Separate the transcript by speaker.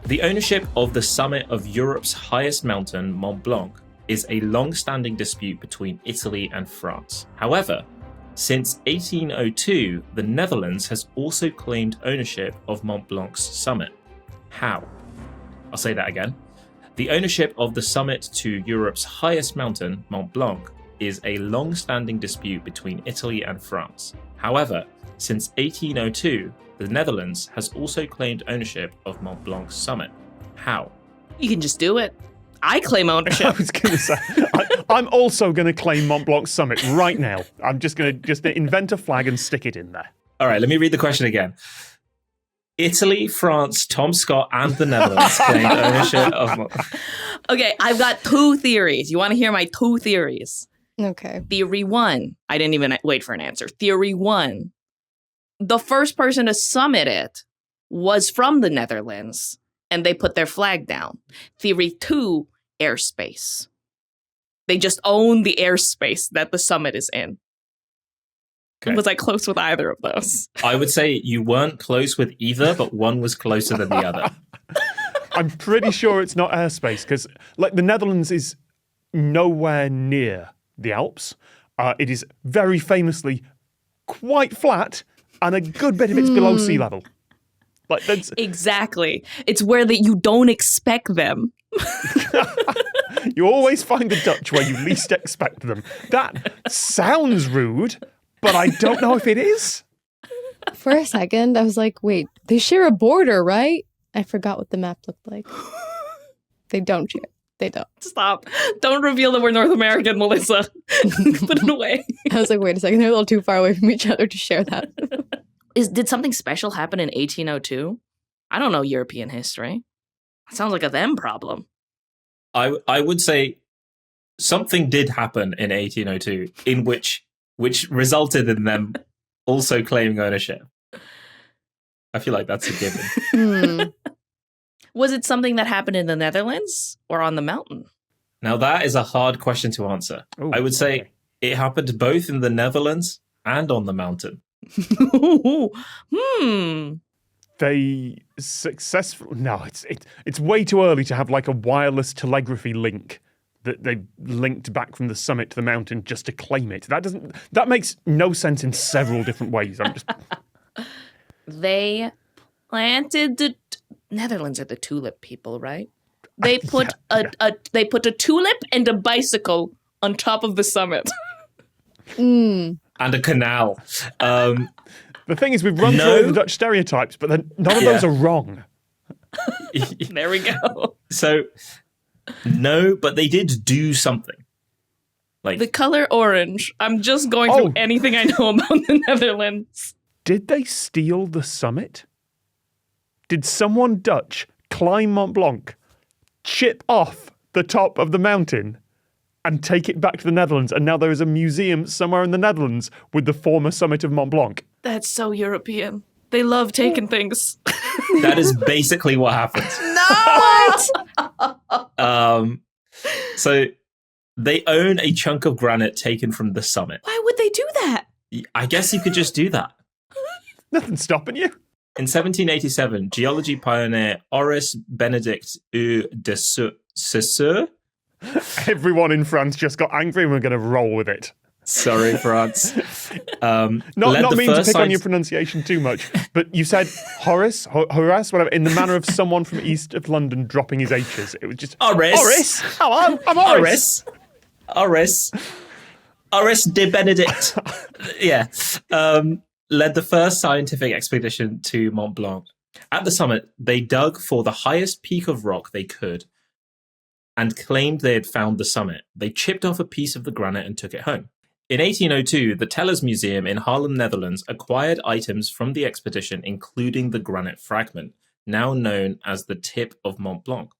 Speaker 1: The ownership of the summit of Europe's highest mountain, Mont Blanc, is a long-standing dispute between Italy and France. However, since 1802, the Netherlands has also claimed ownership of Mont Blanc's summit. How? I'll say that again. The ownership of the summit to Europe's highest mountain, Mont Blanc, is a long-standing dispute between Italy and France. However, since 1802, the Netherlands has also claimed ownership of Mont Blanc's summit. How?
Speaker 2: You can just do it. I claim ownership.
Speaker 3: I was going to say, I'm also going to claim Mont Blanc's summit right now. I'm just going to invent a flag and stick it in there.
Speaker 1: All right, let me read the question again. Italy, France, Tom Scott, and the Netherlands claimed ownership of Mont Blanc.
Speaker 2: Okay, I've got two theories. You want to hear my two theories?
Speaker 4: Okay.
Speaker 2: Theory one. I didn't even wait for an answer. Theory one. The first person to summit it was from the Netherlands, and they put their flag down. Theory two, airspace. They just own the airspace that the summit is in.
Speaker 1: Okay.
Speaker 2: Was I close with either of those?
Speaker 1: I would say you weren't close with either, but one was closer than the other.
Speaker 3: I'm pretty sure it's not airspace because, like, the Netherlands is nowhere near the Alps. It is very famously quite flat, and a good bit of it's below sea level. Like, that's
Speaker 2: Exactly. It's where that you don't expect them.
Speaker 3: you always find the Dutch where you least expect them. That sounds rude, but I don't know if it is.
Speaker 4: For a second, I was like, wait, they share a border, right? I forgot what the map looked like. They don't share. They don't.
Speaker 2: Stop. Don't reveal that we're North American, Melissa. Put it away.
Speaker 4: I was like, wait a second, they're a little too far away from each other to share that.
Speaker 2: Did something special happen in 1802? I don't know European history. That sounds like a them problem.
Speaker 1: I would say something did happen in 1802 in which resulted in them also claiming ownership. I feel like that's a given.
Speaker 2: Was it something that happened in the Netherlands or on the mountain?
Speaker 1: Now, that is a hard question to answer.
Speaker 3: Ooh,
Speaker 1: I would say
Speaker 3: okay.
Speaker 1: it happened both in the Netherlands and on the mountain.
Speaker 3: They successful. No, it's way too early to have like a wireless telegraphy link that they linked back from the summit to the mountain just to claim it. That makes no sense in several different ways.
Speaker 2: They planted the Netherlands are the tulip people, right? They put they put a tulip and a bicycle on top of the summit.
Speaker 1: And a canal.
Speaker 3: The thing is, we've run through all the Dutch stereotypes, but then none of those are wrong.
Speaker 2: There we go.
Speaker 1: So, no, but they did do something. Like
Speaker 2: The color orange. I'm just going through anything I know about the Netherlands.
Speaker 3: Did they steal the summit? Did someone Dutch climb Mont Blanc, chip off the top of the mountain, and take it back to the Netherlands, and now there is a museum somewhere in the Netherlands with the former summit of Mont Blanc?
Speaker 2: That's so European. They love taking things.
Speaker 1: that is basically what happened.
Speaker 2: No!
Speaker 1: So they own a chunk of granite taken from the summit.
Speaker 2: Why would they do that?
Speaker 1: I guess you could just do that.
Speaker 3: Nothing's stopping you.
Speaker 1: In 1787, geology pioneer Horace Benedict de Saussure.
Speaker 3: Everyone in France just got angry and we're going to roll with it.
Speaker 1: Sorry, France.
Speaker 3: Not mean to pick on your pronunciation too much, but you said Horace, whatever, in the manner of someone from east of London dropping his H's. It was just Horace. Hello, I'm Horace.
Speaker 1: Horace de Benedict. Yeah. Led the first scientific expedition to Mont Blanc. At the summit, they dug for the highest peak of rock they could and claimed they had found the summit. They chipped off a piece of the granite and took it home. In 1802, the Tellers Museum in Haarlem, Netherlands, acquired items from the expedition, including the granite fragment, now known as the tip of Mont Blanc.